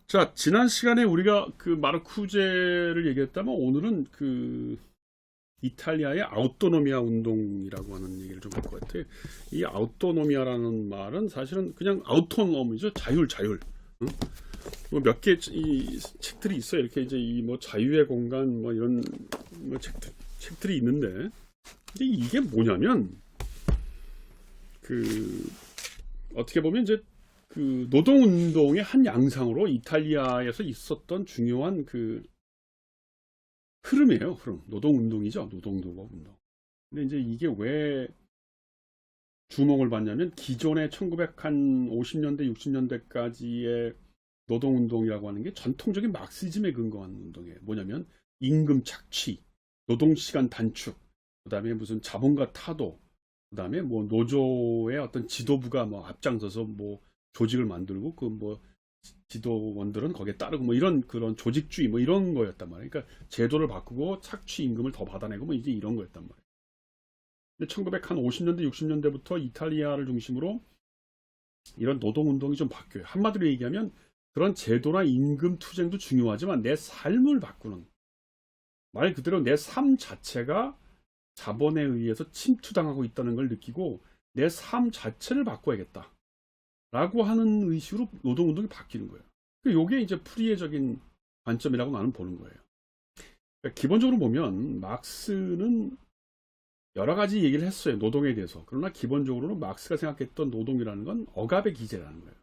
자, 지난 시간에 우리가 그 마르쿠제를 얘기했다면 오늘은 그 이탈리아의 아우토노미아 운동이라고 하는 얘기를 좀 할 것 같아요. 이 아우토노미아라는 말은 사실은 그냥 아우토노미죠. 자율, 자율. 응? 뭐몇 개 이 책들이 있어요. 이렇게 이제 이 뭐 자유의 공간 뭐 이런 뭐 책들이 있는데, 근데 이게 뭐냐면 그 어떻게 보면 이제 그 노동운동의 한 양상으로 이탈리아에서 있었던 중요한 그 흐름이에요. 흐름. 노동운동이죠. 노동운동. 근데 이제 이게 왜 주목을 받냐면 기존의 1950년대, 60년대까지의 노동운동이라고 하는 게 전통적인 마르크시즘에 근거한 운동이에요. 뭐냐면 임금 착취, 노동시간 단축, 그 다음에 무슨 자본가 타도, 그 다음에 뭐 노조의 어떤 지도부가 뭐 앞장서서 뭐 조직을 만들고 그 뭐 지도원들은 거기에 따르고 뭐 이런 그런 조직주의 뭐 이런 거였단 말이에요. 그러니까 제도를 바꾸고 착취 임금을 더 받아내고 뭐 이제 이런 거였단 말이에요. 근데 1950년대, 60년대부터 이탈리아를 중심으로 이런 노동운동이 좀 바뀌어요. 한마디로 얘기하면 그런 제도나 임금 투쟁도 중요하지만 내 삶을 바꾸는, 말 그대로 내 삶 자체가 자본에 의해서 침투당하고 있다는 걸 느끼고 내 삶 자체를 바꿔야겠다 라고 하는 의식으로 노동운동이 바뀌는 거예요. 이게 이제 프리에적인 관점이라고 나는 보는 거예요. 그러니까 기본적으로 보면 막스는 여러 가지 얘기를 했어요. 노동에 대해서. 그러나 기본적으로는 막스가 생각했던 노동이라는 건 억압의 기제라는 거예요.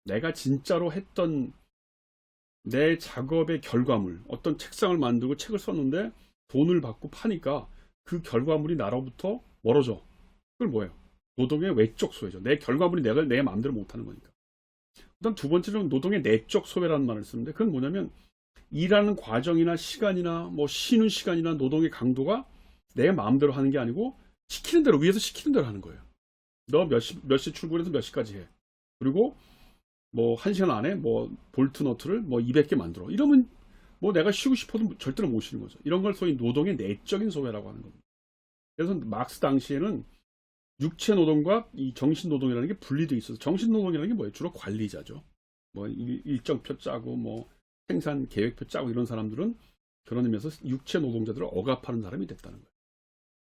내가 진짜로 했던 내 작업의 결과물, 어떤 책상을 만들고 책을 썼는데 돈을 받고 파니까 그 결과물이 나로부터 멀어져. 그걸 뭐예요? 노동의 외적 소외죠. 내 결과물이 내가 내 마음대로 못하는 거니까. 그다음 두 번째로는 노동의 내적 소외라는 말을 쓰는데 그건 뭐냐면 일하는 과정이나 시간이나 뭐 쉬는 시간이나 노동의 강도가 내 마음대로 하는 게 아니고 시키는 대로 위에서 시키는 대로 하는 거예요. 너 몇 시 출근해서 몇 시까지 해. 그리고 뭐 1시간 안에 뭐 볼트 너트를 뭐 200개 만들어. 이러면 뭐 내가 쉬고 싶어도 절대로 못 쉬는 거죠. 이런 걸 소위 노동의 내적인 소외라고 하는 겁니다. 그래서 막스 당시에는 육체 노동과 이 정신 노동이라는 게 분리되어 있어서 정신 노동이라는 게 뭐예요? 주로 관리자죠. 뭐 일정표 짜고 뭐 생산 계획표 짜고 이런 사람들은 그런 의미에서 육체 노동자들을 억압하는 사람이 됐다는 거예요.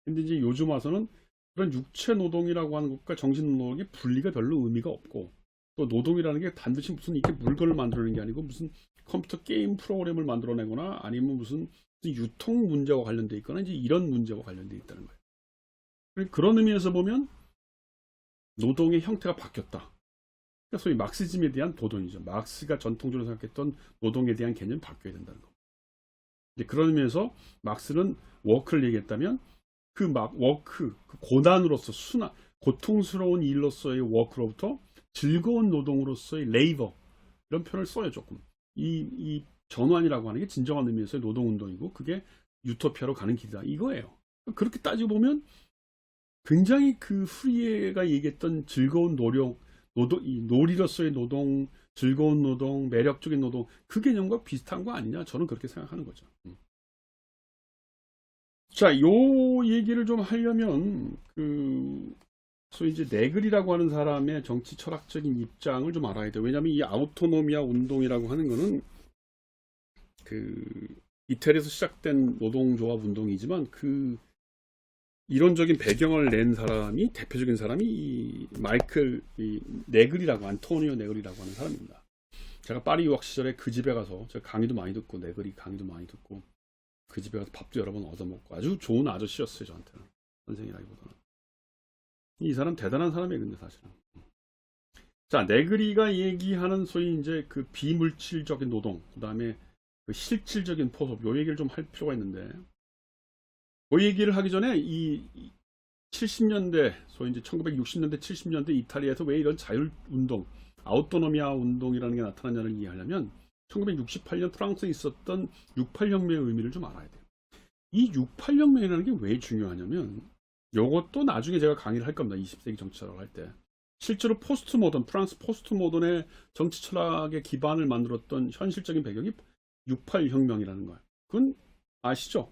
근데 이제 요즘 와서는 그런 육체 노동이라고 하는 것과 정신 노동의 분리가 별로 의미가 없고 또 노동이라는 게 반드시 무슨 이렇게 물건을 만들어내는 게 아니고 무슨 컴퓨터 게임 프로그램을 만들어내거나 아니면 무슨 유통 문제와 관련돼 있거나 이제 이런 문제와 관련돼 있다는 거예요. 그런 의미에서 보면 노동의 형태가 바뀌었다. 그러니까 소위 막시즘에 대한 도전이죠. 막스가 전통적으로 생각했던 노동에 대한 개념이 바뀌어야 된다는 거. 이제 그런 의미에서 막스는 워크를 얘기했다면 그 막 워크, 그 고난으로서 순한 고통스러운 일로서의 워크로부터 즐거운 노동으로서의 레이버 이런 표현을 써요 조금. 이 전환이라고 하는 게 진정한 의미에서의 노동운동이고 그게 유토피아로 가는 길이다 이거예요. 그렇게 따지고 보면 굉장히 그 후리에가 얘기했던 즐거운 노력, 노동, 이 놀이로서의 노동, 즐거운 노동, 매력적인 노동 그 개념과 비슷한 거 아니냐 저는 그렇게 생각하는 거죠. 자, 요 얘기를 좀 하려면 그 소위 이제 네글이라고 하는 사람의 정치 철학적인 입장을 좀 알아야 돼요. 왜냐하면 이 아우토노미아 운동이라고 하는 거는 그 이태리에서 시작된 노동조합 운동이지만 그 이론적인 배경을 낸 사람이 대표적인 사람이 이 마이클 이 네글이라고 안토니오 네글이라고 하는 사람입니다. 제가 파리 유학 시절에 그 집에 가서 제가 강의도 많이 듣고 네글이 강의도 많이 듣고 그 집에 가서 밥도 여러 번 얻어먹고 아주 좋은 아저씨였어요 저한테는. 선생이라기보다는 이 사람 대단한 사람이에요. 근데 사실은 자 네그리가 얘기하는 소위 이제 그 비물질적인 노동 그 다음에 그 실질적인 포섭 요 얘기를 좀 할 필요가 있는데 그 얘기를 하기 전에 이 70년대 소위 이제 1960년대 70년대 이탈리아에서 왜 이런 자율운동 아우토노미아 운동이라는 게 나타났냐를 이해하려면 1968년 프랑스에 있었던 68혁명의 의미를 좀 알아야 돼요. 이 68혁명이라는 게 왜 중요하냐면 요것도 나중에 제가 강의를 할 겁니다. 20세기 정치 철학을 할 때. 실제로 포스트 모던, 프랑스 포스트 모던의 정치 철학의 기반을 만들었던 현실적인 배경이 68혁명이라는 거예요. 그건 아시죠?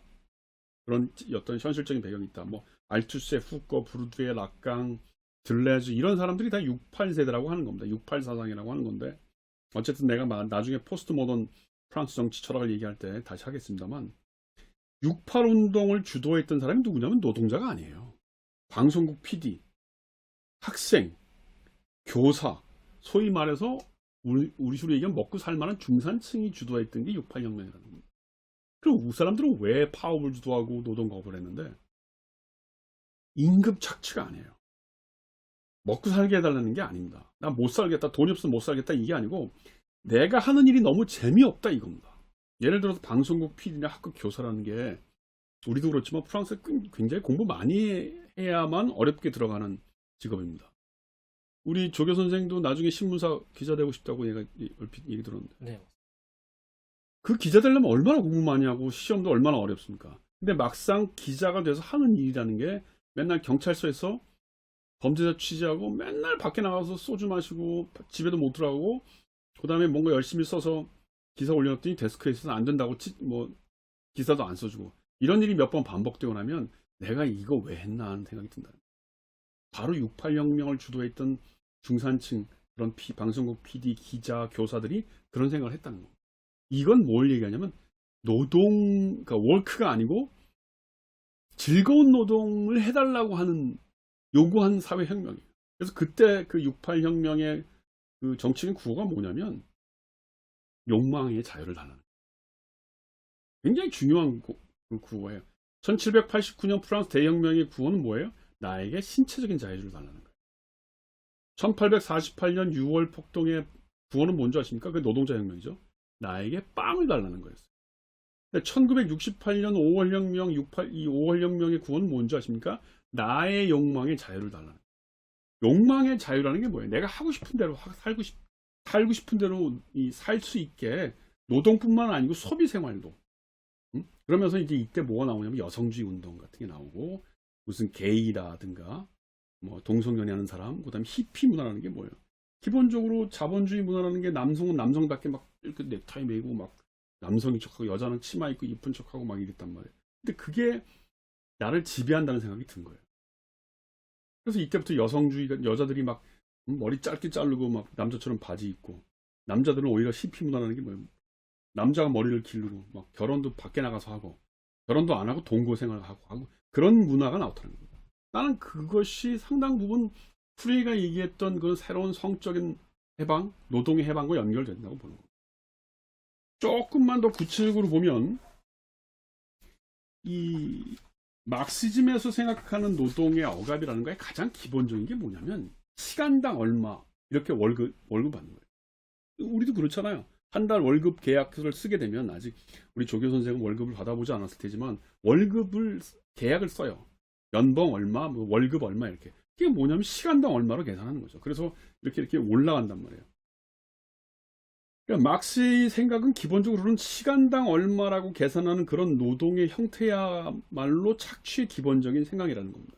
그런 어떤 현실적인 배경이 있다. 뭐 알투세, 후커, 부르드에, 락강, 들레즈 이런 사람들이 다 68세대라고 하는 겁니다. 68 사상이라고 하는 건데 어쨌든 내가 나중에 포스트 모던 프랑스 정치 철학을 얘기할 때 다시 하겠습니다만 6.8 운동을 주도했던 사람이 누구냐면 노동자가 아니에요. 방송국 PD, 학생, 교사, 소위 말해서 우리 식으로 얘기하면 먹고 살만한 중산층이 주도했던 게 6.8 혁명이라는 겁니다. 그럼 우리 사람들은 왜 파업을 주도하고 노동거부를 했는데 임금 착취가 아니에요. 먹고 살게 해달라는 게 아닙니다. 난 못 살겠다, 돈이 없으면 못 살겠다 이게 아니고 내가 하는 일이 너무 재미없다 이겁니다. 예를 들어서 방송국 PD나 학교 교사라는 게 우리도 그렇지만 프랑스에 굉장히 공부 많이 해야만 어렵게 들어가는 직업입니다. 우리 조교 선생도 나중에 신문사 기자 되고 싶다고 얘가 얼핏 얘기 들었는데 네. 그 기자 되려면 얼마나 공부 많이 하고 시험도 얼마나 어렵습니까? 근데 막상 기자가 돼서 하는 일이라는 게 맨날 경찰서에서 범죄자 취재하고 맨날 밖에 나가서 소주 마시고 집에도 못 들어가고 그 다음에 뭔가 열심히 써서 기사 올려놨더니 데스크에 있어서 안 된다고 뭐 기사도 안 써주고 이런 일이 몇 번 반복되고 나면 내가 이거 왜 했나 하는 생각이 든다. 바로 6.8 혁명을 주도했던 중산층 그런 방송국 PD, 기자, 교사들이 그런 생각을 했다는 거. 이건 뭘 얘기하냐면 노동, 그러니까 월크가 아니고 즐거운 노동을 해달라고 하는 요구한 사회혁명이에요. 그래서 그때 그 6.8 혁명의 그 정치적인 구호가 뭐냐면 욕망의 자유를 달라는 거예요. 굉장히 중요한 그 구호예요. 1789년 프랑스 대혁명의 구호는 뭐예요? 나에게 신체적인 자유를 달라는 거예요. 1848년 6월 폭동의 구호는 뭔지 아십니까? 그게 노동자 혁명이죠. 나에게 빵을 달라는 거였어요. 1968년 5월 혁명, 이 5월 혁명의 구호는 뭔지 아십니까? 나의 욕망의 자유를 달라는 거예요. 욕망의 자유라는 게 뭐예요? 내가 하고 싶은 대로 살고 싶은 대로 살 수 있게 노동뿐만 아니고 소비 생활도. 그러면서 이제 이때 뭐가 나오냐면 여성주의 운동 같은 게 나오고 무슨 게이라든가 뭐 동성연애하는 사람, 그다음에 히피 문화라는 게 뭐예요? 기본적으로 자본주의 문화라는 게 남성은 남성답게 막 이렇게 넥타이 매고 막 남성인 척하고 여자는 치마 입고 이쁜 척하고 막 이랬단 말이에요. 근데 그게 나를 지배한다는 생각이 든 거예요. 그래서 이때부터 여자들이 막 머리 짧게 자르고 막 남자처럼 바지 입고 남자들은 오히려 히피 문화라는 게 뭐예요? 남자가 머리를 기르고 막 결혼도 밖에 나가서 하고 결혼도 안 하고 동거 생활하고 그런 문화가 나왔다는 거예요. 나는 그것이 상당 부분 프레이가 얘기했던 그 새로운 성적인 해방, 노동의 해방과 연결된다고 보는 거예요. 조금만 더 구체적으로 보면 이 막시즘에서 생각하는 노동의 억압이라는 거에 가장 기본적인 게 뭐냐면 시간당 얼마 이렇게 월급 받는 거예요. 우리도 그렇잖아요. 한 달 월급 계약서를 쓰게 되면 아직 우리 조교 선생은 월급을 받아보지 않았을 테지만 월급을 계약을 써요. 연봉 얼마, 뭐 월급 얼마 이렇게. 이게 뭐냐면 시간당 얼마로 계산하는 거죠. 그래서 이렇게 올라간단 말이에요. 그러니까 막스의 생각은 기본적으로는 시간당 얼마라고 계산하는 그런 노동의 형태야말로 착취의 기본적인 생각이라는 겁니다.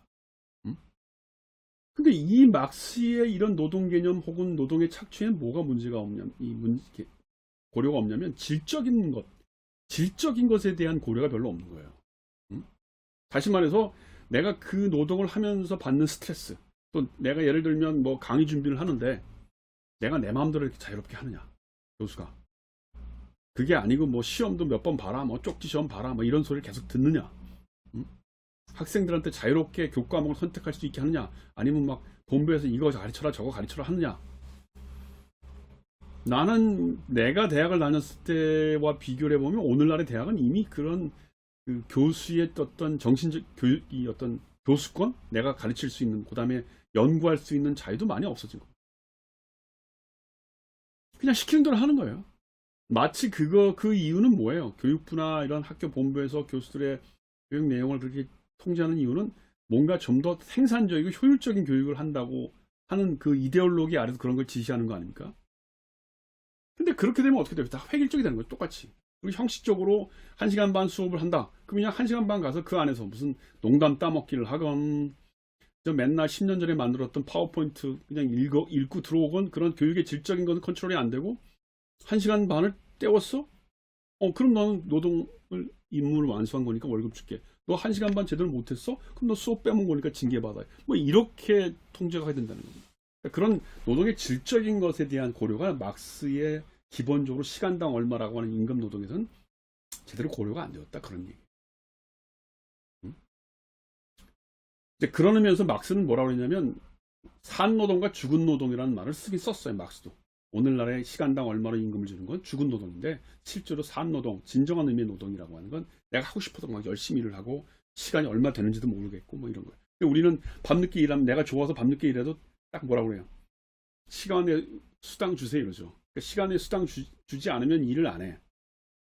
근데 이 막스의 이런 노동 개념 혹은 노동의 착취에는 뭐가 문제가 없냐면 고려가 없냐면 질적인 것에 대한 고려가 별로 없는 거예요. 다시 말해서 내가 그 노동을 하면서 받는 스트레스, 또 내가 예를 들면 뭐 강의 준비를 하는데 내가 내 마음대로 이렇게 자유롭게 하느냐, 교수가. 그게 아니고 뭐 시험도 몇 번 봐라, 뭐 쪽지 시험 봐라, 뭐 이런 소리를 계속 듣느냐. 학생들한테 자유롭게 교과목을 선택할 수 있게 하느냐, 아니면 막 본부에서 이거 가르쳐라 저거 가르쳐라 하느냐. 나는 내가 대학을 다녔을 때와 비교를 해보면 오늘날의 대학은 이미 그런 그 교수의 어떤 정신적 교육이 어떤 교수권, 내가 가르칠 수 있는, 그 다음에 연구할 수 있는 자유도 많이 없어진 거예요. 그냥 시키는 대로 하는 거예요. 마치 그 이유는 뭐예요? 교육부나 이런 학교 본부에서 교수들의 교육 내용을 그렇게 통제하는 이유는 뭔가 좀 더 생산적이고 효율적인 교육을 한다고 하는 그 이데올로기 아래서 그런 걸 지시하는 거 아닙니까? 근데 그렇게 되면 어떻게 돼요? 다 획일적이 되는 거예요. 똑같이. 그리고 형식적으로 1시간 반 수업을 한다. 그럼 그냥 1시간 반 가서 그 안에서 무슨 농담 따먹기를 하건, 저 맨날 10년 전에 만들었던 파워포인트 그냥 읽고 들어오건, 그런 교육의 질적인 건 컨트롤이 안 되고 1시간 반을 때웠어? 그럼 너는 노동을 임무를 완수한 거니까 월급 줄게. 너 1시간 반 제대로 못했어? 그럼 너 수업 빼먹은 거니까 징계받아. 뭐 이렇게 통제가 해야 된다는 겁니다. 그런 노동의 질적인 것에 대한 고려가 막스의 기본적으로 시간당 얼마라고 하는 임금 노동에서는 제대로 고려가 안 되었다. 그런 얘기. 이제 그러면서 막스는 뭐라고 했냐면 산노동과 죽은 노동이라는 말을 쓰긴 썼어요. 막스도. 오늘날의 시간당 얼마로 임금을 주는 건 죽은 노동인데 실제로 산노동, 진정한 의미의 노동이라고 하는 건 내가 하고 싶어도 막 열심히 일을 하고 시간이 얼마 되는지도 모르겠고 뭐 이런 거예요. 우리는 밤늦게 일하면 내가 좋아서 밤늦게 일해도 딱 뭐라고 그래요. 시간에 수당 주세요 이러죠. 그러니까 시간에 수당 주지 않으면 일을 안 해.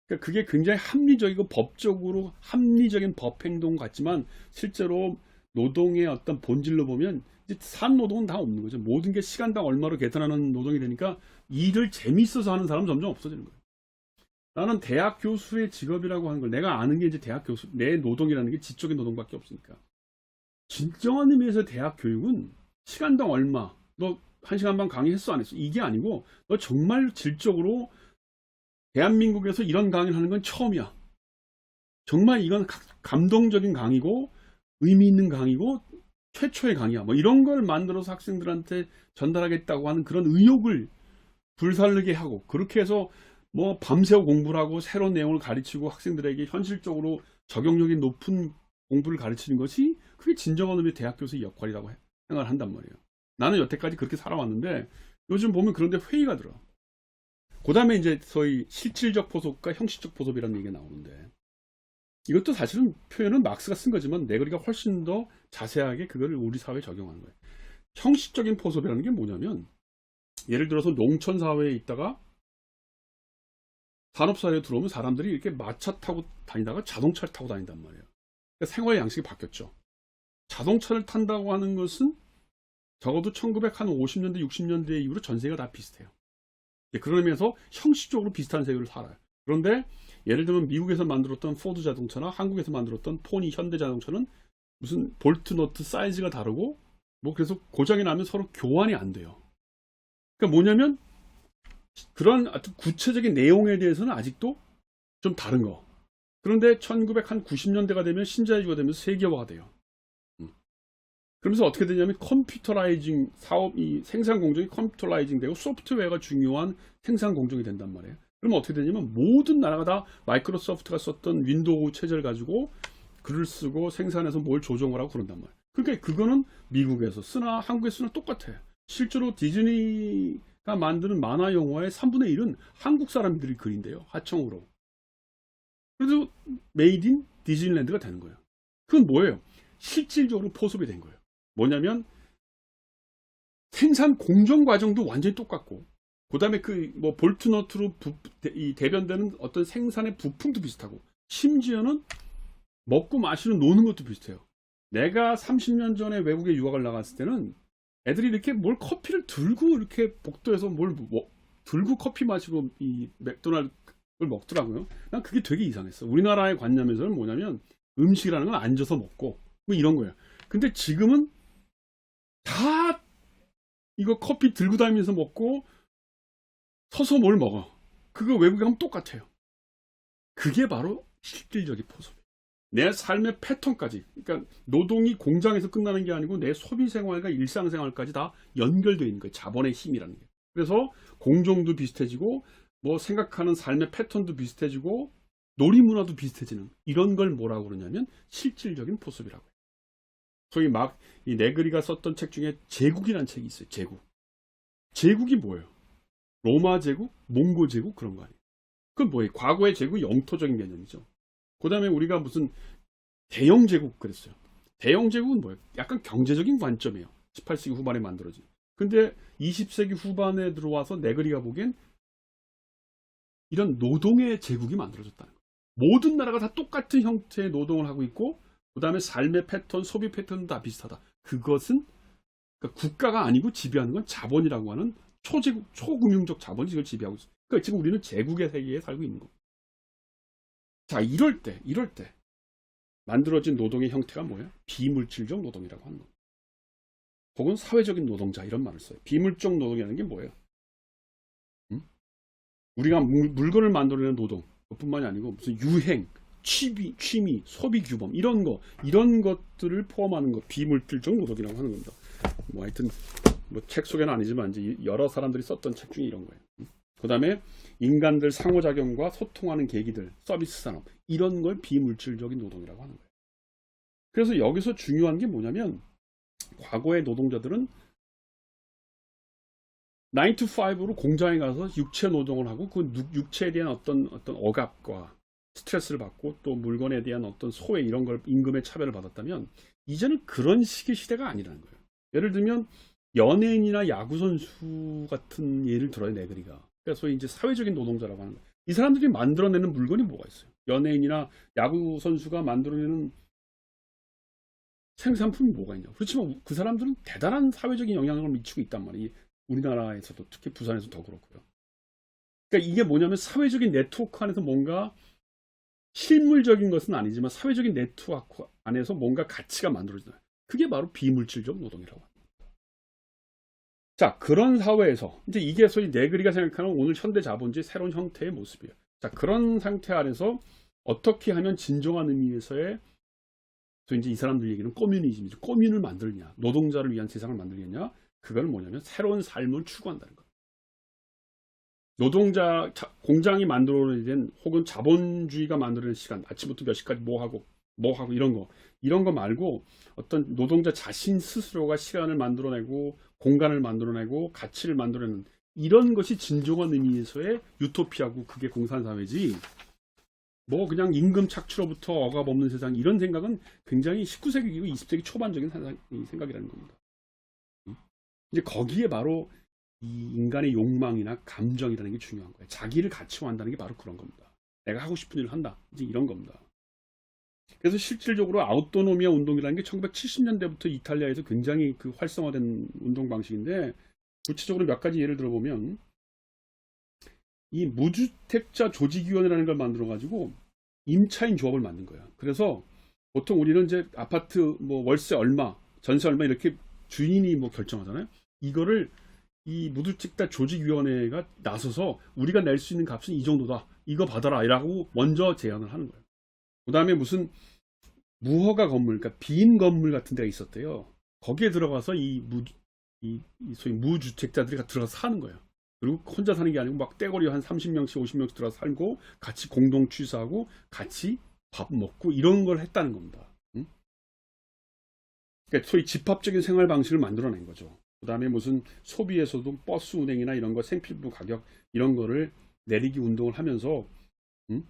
그러니까 그게 굉장히 합리적이고 법적으로 합리적인 법 행동 같지만 실제로 노동의 어떤 본질로 보면 이제 산노동은 다 없는 거죠. 모든 게 시간당 얼마로 계산하는 노동이 되니까 일을 재밌어서 하는 사람은 점점 없어지는 거예요. 나는 대학 교수의 직업이라고 하는 걸 내가 아는 게 이제 대학 교수, 내 노동이라는 게 지적인 노동밖에 없으니까. 진정한 의미에서 대학 교육은 시간당 얼마, 너 1시간 반 강의했어 안 했어? 이게 아니고 너 정말 질적으로 대한민국에서 이런 강의를 하는 건 처음이야. 정말 이건 감동적인 강의고 의미 있는 강의고 최초의 강의야. 뭐 이런 걸 만들어서 학생들한테 전달하겠다고 하는 그런 의욕을 불살르게 하고 그렇게 해서 뭐 밤새워 공부를 하고 새로운 내용을 가르치고 학생들에게 현실적으로 적용력이 높은 공부를 가르치는 것이 그게 진정한 의미의 대학 교수의 역할이라고 생각을 한단 말이에요. 나는 여태까지 그렇게 살아왔는데 요즘 보면 그런데 회의가 들어. 그 다음에 이제 소위 실질적 포섭과 형식적 포섭이라는 얘기가 나오는데 이것도 사실은 표현은 막스가 쓴 거지만 네그리가 훨씬 더 자세하게 그거를 우리 사회에 적용하는 거예요. 형식적인 포섭이라는 게 뭐냐면 예를 들어서 농촌 사회에 있다가 산업사회에 들어오면 사람들이 이렇게 마차 타고 다니다가 자동차를 타고 다닌단 말이에요. 그러니까 생활 양식이 바뀌었죠. 자동차를 탄다고 하는 것은 적어도 1950년대, 60년대 이후로 전 세계가 다 비슷해요. 그러면서 형식적으로 비슷한 세계를 살아요. 그런데 예를 들면 미국에서 만들었던 포드 자동차나 한국에서 만들었던 포니 현대 자동차는 무슨 볼트 너트 사이즈가 다르고 뭐 그래서 고장이 나면 서로 교환이 안 돼요. 그러니까 뭐냐면 그런 아주 구체적인 내용에 대해서는 아직도 좀 다른 거. 그런데 1990년대가 되면 신자유주의가 되면서 세계화가 돼요. 그러면서 어떻게 되냐면 컴퓨터라이징 사업이 생산 공정이 컴퓨터라이징 되고 소프트웨어가 중요한 생산 공정이 된단 말이에요. 그러면 어떻게 되냐면 모든 나라가 다 마이크로소프트가 썼던 윈도우 체제를 가지고 글을 쓰고 생산해서 뭘 조정을 하고 그런단 말이에요. 그러니까 그거는 미국에서 쓰나 한국에서 쓰나 똑같아요. 실제로 디즈니가 만드는 만화 영화의 3분의 1은 한국 사람들이 그린대요. 하청으로. 그래서 메이드 인 디즈니랜드가 되는 거예요. 그건 뭐예요? 실질적으로 포섭이 된 거예요. 뭐냐면 생산 공정 과정도 완전히 똑같고 그 다음에 그 뭐 볼트너트로 대변되는 어떤 생산의 부품도 비슷하고 심지어는 먹고 마시는 노는 것도 비슷해요. 내가 30년 전에 외국에 유학을 나갔을 때는 애들이 이렇게 뭘 커피를 들고 이렇게 복도에서 뭘 들고 커피 마시고 이 맥도날드를 먹더라고요. 난 그게 되게 이상했어. 우리나라의 관념에서는 뭐냐면 음식이라는 건 앉아서 먹고 뭐 이런 거예요. 근데 지금은 다 이거 커피 들고 다니면서 먹고 서서 뭘 먹어. 그거 외국에 가면 똑같아요. 그게 바로 실질적인 포섭이에요. 내 삶의 패턴까지. 그러니까 노동이 공장에서 끝나는 게 아니고 내 소비 생활과 일상 생활까지 다 연결되어 있는 거예요. 자본의 힘이라는 게. 그래서 공정도 비슷해지고 뭐 생각하는 삶의 패턴도 비슷해지고 놀이문화도 비슷해지는 이런 걸 뭐라고 그러냐면 실질적인 포섭이라고 해요. 소위 막 이 네그리가 썼던 책 중에 제국이라는 책이 있어요. 제국이 뭐예요? 로마 제국, 몽고 제국 그런 거 아니에요. 그건 뭐예요? 과거의 제국이 영토적인 개념이죠. 그 다음에 우리가 무슨 대영 제국 그랬어요. 대영 제국은 뭐예요? 약간 경제적인 관점이에요. 18세기 후반에 만들어진. 근데 20세기 후반에 들어와서 네그리가 보기엔 이런 노동의 제국이 만들어졌다는 거예요. 모든 나라가 다 똑같은 형태의 노동을 하고 있고 그 다음에 삶의 패턴, 소비 패턴은 다 비슷하다. 그것은 그러니까 국가가 아니고 지배하는 건 자본이라고 하는 초제국, 초금융적 자본이 이걸 지배하고 있어요. 그러니까 지금 우리는 제국의 세계에 살고 있는 거예요. 자, 이럴 때 만들어진 노동의 형태가 뭐예요? 비물질적 노동이라고 하는 거예요. 혹은 사회적인 노동자 이런 말을 써요. 비물적 노동이라는 게 뭐예요? 우리가 물건을 만들어내는 노동 그뿐만이 아니고 무슨 유행, 취미, 소비 규범 이런 것들을 포함하는 것 비물질적 노동이라고 하는 겁니다. 뭐 하여튼 뭐 책 소개는 아니지만 이제 여러 사람들이 썼던 책 중에 이런 거예요. 그 다음에 인간들 상호작용과 소통하는 계기들, 서비스 산업, 이런 걸 비물질적인 노동이라고 하는 거예요. 그래서 여기서 중요한 게 뭐냐면, 과거의 노동자들은 9 to 5로 공장에 가서 육체 노동을 하고 그 육체에 대한 어떤 억압과 스트레스를 받고 또 물건에 대한 어떤 소외 이런 걸 임금의 차별을 받았다면, 이제는 그런 식의 시대가 아니라는 거예요. 예를 들면 연예인이나 야구선수 같은 예를 들어요, 네그리가. 그래서 이제 사회적인 노동자라고 하는 거예요. 이 사람들이 만들어내는 물건이 뭐가 있어요? 연예인이나 야구선수가 만들어내는 생산품이 뭐가 있냐? 그렇지만 그 사람들은 대단한 사회적인 영향을 미치고 있단 말이에요. 우리나라에서도, 특히 부산에서 더 그렇고요. 그러니까 이게 뭐냐면, 사회적인 네트워크 안에서 뭔가 실물적인 것은 아니지만 사회적인 네트워크 안에서 뭔가 가치가 만들어진다. 그게 바로 비물질적 노동이라고 합니다. 자, 그런 사회에서 이제 이게 소위 네그리가 생각하는 오늘 현대 자본주의 새로운 형태의 모습이에요. 자, 그런 상태 안에서 어떻게 하면 진정한 의미에서의, 또 이제 이 사람들 얘기는 커뮤니즘이죠. 커뮤니를 만들냐, 노동자를 위한 세상을 만들겠냐, 그건 뭐냐면 새로운 삶을 추구한다는 거예요. 노동자, 공장이 만들어낸, 혹은 자본주의가 만들어낸 시간, 아침부터 몇 시까지 뭐 하고 이런 거 말고, 어떤 노동자 자신 스스로가 시간을 만들어내고 공간을 만들어내고 가치를 만들어내는, 이런 것이 진정한 의미에서의 유토피아고, 그게 공산사회지, 뭐 그냥 임금 착취로부터 억압 없는 세상, 이런 생각은 굉장히 19세기이고 20세기 초반적인 생각이라는 겁니다. 이제 거기에 바로 이 인간의 욕망이나 감정이라는 게 중요한 거예요. 자기를 가치화한다는 게 바로 그런 겁니다. 내가 하고 싶은 일을 한다, 이제 이런 겁니다. 그래서 실질적으로 아우토노미아 운동이라는 게 1970년대부터 이탈리아에서 굉장히 그 활성화된 운동 방식인데, 구체적으로 몇 가지 예를 들어보면, 이 무주택자 조직위원회라는 걸 만들어 가지고 임차인 조합을 만든 거예요. 그래서 보통 우리는 이제 아파트 뭐 월세 얼마, 전세 얼마 이렇게 주인이 뭐 결정하잖아요. 이거를 이 무주택자 조직위원회가 나서서 우리가 낼 수 있는 값은 이 정도다, 이거 받아라, 이라고 먼저 제안을 하는 거예요. 그 다음에 무슨 무허가 건물, 그러니까 빈 건물 같은 데가 있었대요. 거기에 들어가서 소위 무주택자들이 들어가서 사는 거예요. 그리고 혼자 사는 게 아니고 막 떼거리 한 30명씩 50명씩 들어가서 살고, 같이 공동 취사하고 같이 밥 먹고 이런 걸 했다는 겁니다. 응? 그러니까 소위 집합적인 생활 방식을 만들어낸 거죠. 그 다음에 무슨 소비에서도 버스 운행이나 이런 거, 생필품 가격 이런 거를 내리기 운동을 하면서, 응?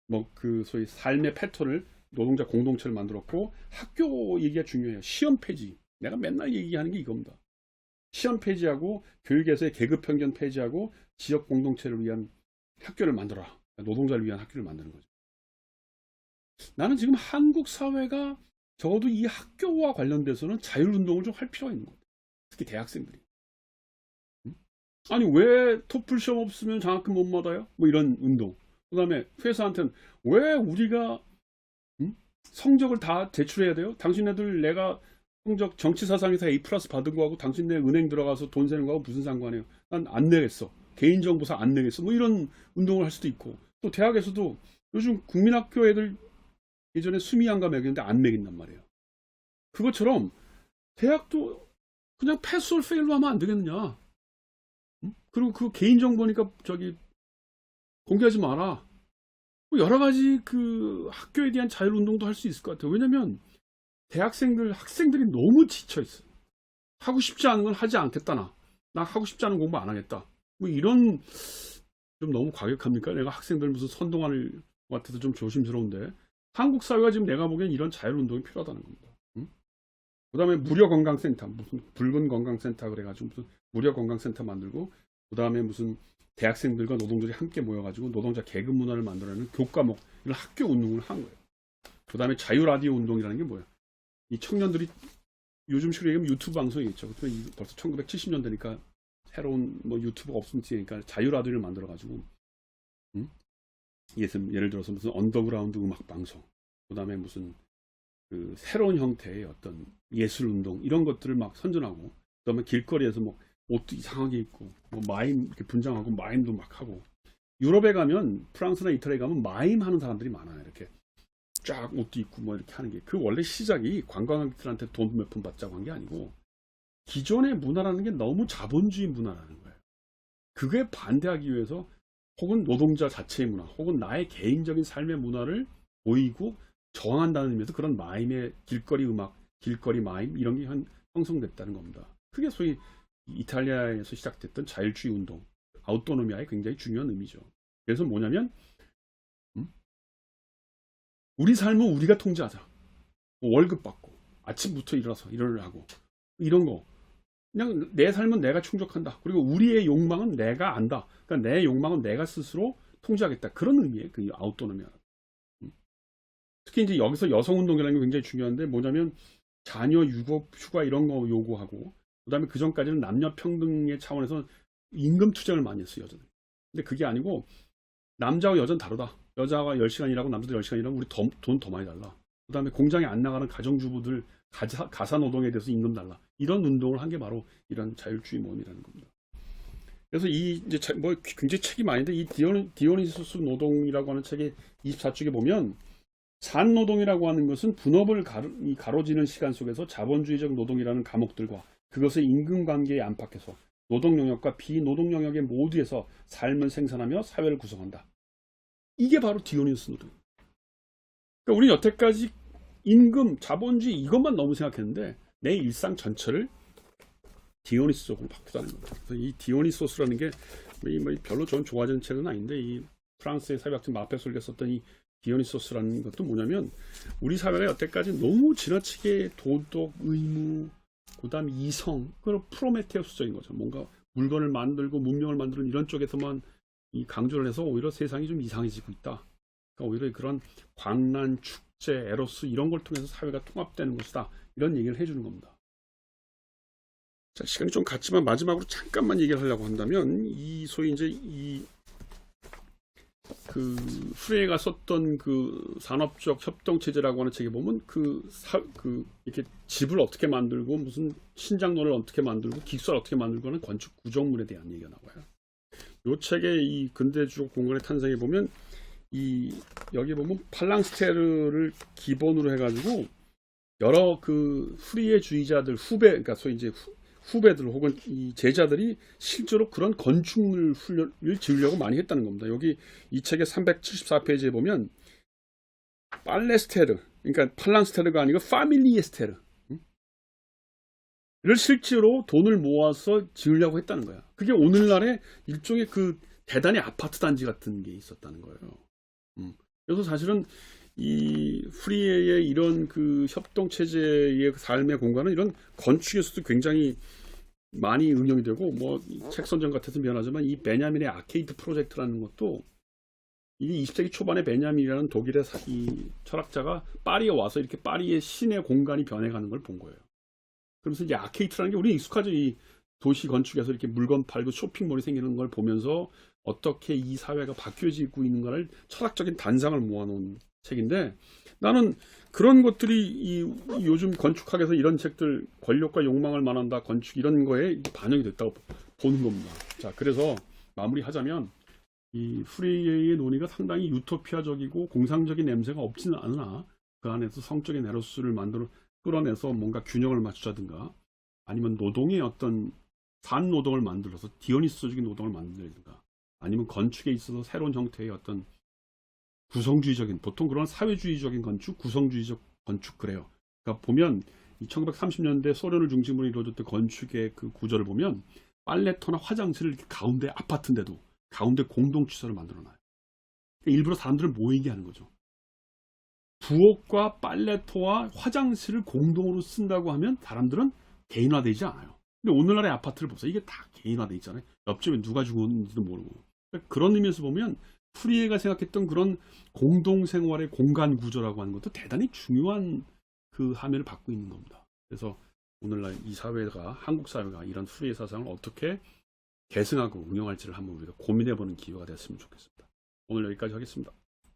뭐 그 소위 삶의 패턴을, 노동자 공동체를 만들었고, 학교 얘기가 중요해요. 시험 폐지. 내가 맨날 얘기하는 게 이겁니다. 시험 폐지하고 교육에서의 계급 편견 폐지하고 지역 공동체를 위한 학교를 만들어라. 노동자를 위한 학교를 만드는 거죠. 나는 지금 한국 사회가 적어도 이 학교와 관련돼서는 자율운동을 좀 할 필요가 있는 것 같아요. 특히 대학생들이. 아니 왜 토플 시험 없으면 장학금 못 받아요? 뭐 이런 운동. 그 다음에 회사한테는 왜 우리가 성적을 다 제출해야 돼요? 당신네들 내가 성적 정치사상에서 A+ 받은 거하고 당신네 은행 들어가서 돈 세는 거하고 무슨 상관이에요? 난 안 내겠어. 개인정보사 안 내겠어. 뭐 이런 운동을 할 수도 있고, 또 대학에서도 요즘 국민학교 애들 예전에 수미안가 매겼는데 안 매긴단 말이에요. 그것처럼 대학도 그냥 패스 올 페일로 하면 안 되겠느냐? 그리고 그 개인정보니까 저기 공개하지 마라. 뭐 여러 가지 그 학교에 대한 자율운동도 할 수 있을 것 같아요. 왜냐면 학생들이 너무 지쳐있어요. 하고 싶지 않은 건 하지 않겠다, 나 하고 싶지 않은 공부 안 하겠다. 뭐 이런, 좀 너무 과격합니까? 내가 학생들 무슨 선동할 것 같아서 좀 조심스러운데, 한국 사회가 지금 내가 보기엔 이런 자율운동이 필요하다는 겁니다. 그 다음에 무료건강센터, 무슨 붉은 건강센터 그래가지고 무슨 무료건강센터 만들고, 그 다음에 무슨 대학생들과 노동자들이 함께 모여가지고 노동자 계급 문화를 만들어내는 교과목, 이런 학교 운동을 한 거예요. 그 다음에 자유라디오 운동이라는 게 뭐예요? 이 청년들이 요즘 식으로 얘기하면 유튜브 방송이 있죠. 그렇지만 벌써 1970년대니까 새로운 뭐 유튜브가 없으니까 자유라디오를 만들어가지고, 예를 들어서 무슨 언더그라운드 음악 방송, 그 다음에 무슨 그 새로운 형태의 어떤 예술 운동, 이런 것들을 막 선전하고, 그 다음에 길거리에서 뭐 옷도 이상하게 입고, 뭐 마임 이렇게 분장하고 마임도 막 하고. 유럽에 가면, 프랑스나 이탈리아에 가면 마임 하는 사람들이 많아요. 이렇게 쫙 옷도 입고 뭐 이렇게 하는 게, 그 원래 시작이 관광객들한테 돈 몇 푼 받자고 한 게 아니고, 기존의 문화라는 게 너무 자본주의 문화라는 거예요. 그게 반대하기 위해서 혹은 노동자 자체의 문화 혹은 나의 개인적인 삶의 문화를 보이고 저항한다는 의미에서 그런 마임의 길거리 음악, 길거리 마임 이런 게 형성됐다는 겁니다. 그게 소위 이탈리아에서 시작됐던 자율주의 운동, 아우토노미아의 굉장히 중요한 의미죠. 그래서 뭐냐면 우리 삶은 우리가 통제하자. 뭐 월급 받고 아침부터 일어나서 일을 하고 이런 거 그냥 내 삶은 내가 충족한다. 그리고 우리의 욕망은 내가 안다. 그러니까 내 욕망은 내가 스스로 통제하겠다. 그런 의미의 그 아우토노미아. 특히 이제 여기서 여성운동이라는 게 굉장히 중요한데 뭐냐면 자녀 유급 휴가 이런 거 요구하고 그다음에 그 전까지는 남녀 평등의 차원에서 임금 투쟁을 많이 했어요, 여자들. 근데 그게 아니고 남자와 여자는 다르다. 여자가 10시간 일하고 남자도 10시간 일하면 우리 돈 더 많이 달라. 그다음에 공장에 안 나가는 가정주부들 가사 노동에 대해서 임금 달라. 이런 운동을 한 게 바로 이런 자율주의 모험이라는 겁니다. 그래서 이 이제 뭐 굉장히 책이 많은데 이 디오니소스 노동이라고 하는 책의 24쪽에 보면 산노동이라고 하는 것은 분업을 가로지는 시간 속에서 자본주의적 노동이라는 과목들과 그것의 임금관계에 안팎해서 노동 영역과 비노동 영역의 모두에서 삶을 생산하며 사회를 구성한다. 이게 바로 디오니소스 노동. 그러니까 우리는 여태까지 임금, 자본주의 이것만 너무 생각했는데 내 일상 전체를 디오니소스적으로 바꾸자는 겁니다. 그래서 이 디오니소스라는 게 별로 전 좋아하는 책은 아닌데 이 프랑스의 사회학자 마페솔리가 썼던 이 디오니소스라는 것도 뭐냐면 우리 사회가 여태까지 너무 지나치게 도덕, 의무, 그다음 이성, 그리고 프로메테우스적인 거죠. 뭔가 물건을 만들고 문명을 만드는 이런 쪽에서만 이 강조를 해서 오히려 세상이 좀 이상해지고 있다. 그러니까 오히려 그런 광란, 축제, 에로스 이런 걸 통해서 사회가 통합되는 것이다. 이런 얘기를 해주는 겁니다. 자, 시간이 좀 갔지만 마지막으로 잠깐만 얘기를 하려고 한다면 이 소위 이제 그 프레이가 썼던 그 산업적 협동 체제라고 하는 책에 보면 이렇게 집을 어떻게 만들고 무슨 신장로를 어떻게 만들고 기숙사를 어떻게 만들고 하는 건축 구조물에 대한 얘기가 나와요. 이 책의 이 근대주적 공간의 탄생에 보면 여기 보면 팔랑스테르를 기본으로 해가지고 여러 그 프리에주의자들 그러니까 소위 이제 후배들 혹은 이 제자들이 실제로 그런 건축물 훈련을 지으려고 많이 했다는 겁니다. 여기 이 책의 374페이지에 보면 팔레스테르, 그러니까 팔랑스테르가 아니고 파밀리에스테르를 실제로 돈을 모아서 지으려고 했다는 거야. 그게 오늘날의 일종의 그 대단히 아파트 단지 같은 게 있었다는 거예요. 그래서 사실은 이 프리에의 이런 그 협동 체제의 삶의 공간은 이런 건축에서도 굉장히 많이 응용이 되고 뭐 책 선정 같아서 미안하지만 이 베냐민의 아케이드 프로젝트라는 것도 이게 20세기 초반에 베냐민이라는 독일의 이 철학자가 파리에 와서 이렇게 파리의 시내 공간이 변해가는 걸 본 거예요. 그러면서 이제 아케이드라는 게 우리 익숙하죠. 이 도시 건축에서 이렇게 물건 팔고 쇼핑몰이 생기는 걸 보면서 어떻게 이 사회가 바뀌어지고 있는가를 철학적인 단상을 모아놓은 책인데 나는 그런 것들이 요즘 건축학에서 이런 책들 권력과 욕망을 말한다 건축 이런 거에 반영이 됐다고 보는 겁니다. 자, 그래서 마무리하자면 이 프레이의 논의가 상당히 유토피아적이고 공상적인 냄새가 없지는 않으나 그 안에서 성적인 에로스를 끌어내서 뭔가 균형을 맞추자든가 아니면 노동의 어떤 산노동을 만들어서 디오니소적인 노동을 만들든가 아니면 건축에 있어서 새로운 형태의 어떤 구성주의적인 보통 그런 사회주의적인 건축, 구성주의적 건축 그래요. 그러니까 보면 1930년대 소련을 중심으로 이루어졌던 건축의 그 구조를 보면 빨래터나 화장실을 이렇게 가운데 아파트인데도 가운데 공동시설을 만들어놔요. 그러니까 일부러 사람들을 모이게 하는 거죠. 부엌과 빨래터와 화장실을 공동으로 쓴다고 하면 사람들은 개인화되지 않아요. 근데 오늘날의 아파트를 보세요. 이게 다 개인화돼 있잖아요. 옆집에 누가 죽었는지도 모르고. 그러니까 그런 의미에서 보면 프리에가 생각했던 그런 공동생활의 공간 구조라고 하는 것도 대단히 중요한 그 함의를 받고 있는 겁니다. 그래서 오늘날 이 사회가 한국 사회가 이런 프리의 사상을 어떻게 계승하고 응용할지를 한번 우리가 고민해보는 기회가 됐으면 좋겠습니다. 오늘 여기까지 하겠습니다.